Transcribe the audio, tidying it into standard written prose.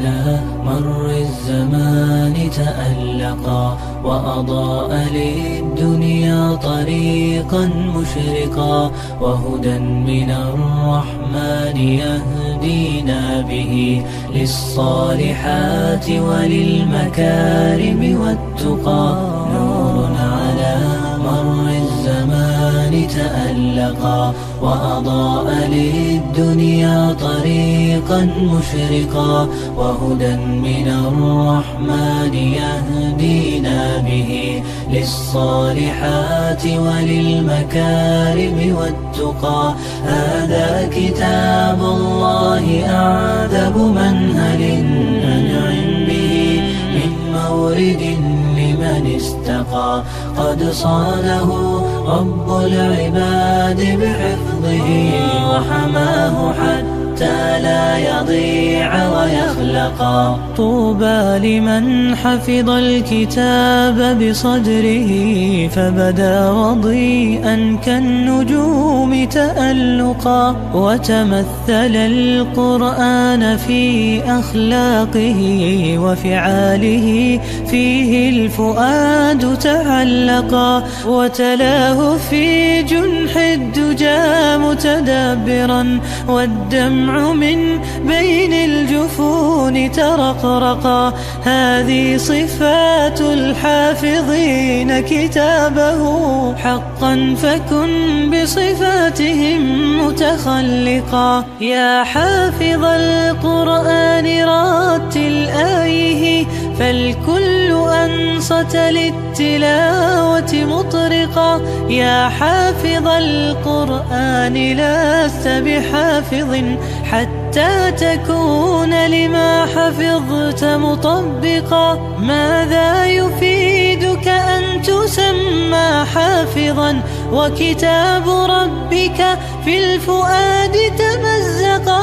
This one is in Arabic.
على مر الزمان تألقا وأضاء للدنيا طريقا مشرقا، وهدى من الرحمن يهدينا به للصالحات وللمكارم والتقى. نور على مر الزمان تألقا وأضاء للدنيا طريقا مشرقا، وهدى من الرحمن يهدينا به للصالحات وللمكارم والتقى. هذا كتاب الله أعذب منهل أنعم به من مورد لمن استقى، قد صانه رب العباد بحفظه وحماه حتى لا يضيع ويخلقا. طوبى لمن حفظ الكتاب بصدره فبدا وضيئا كالنجوم تألقا، وتمثل القرآن في أخلاقه وفعاله، فيه الفؤاد تعلقا، وتلاه في جنح الدجى متدبرا، والدمع من بين الجفون ترقرقا. هذه صفات الحافظين كتابه حقا، فكن بصفاتهم متخلقا. يا حافظ القرآن رتل آيه، فالكل أنصت للتلاوة مطرقا. يا حافظ القرآن لست بحافظ حتى تكون لما حفظت مطبقا. ماذا يفيدك أن تسمى حافظا وكتاب ربك في الفؤاد تمزقا؟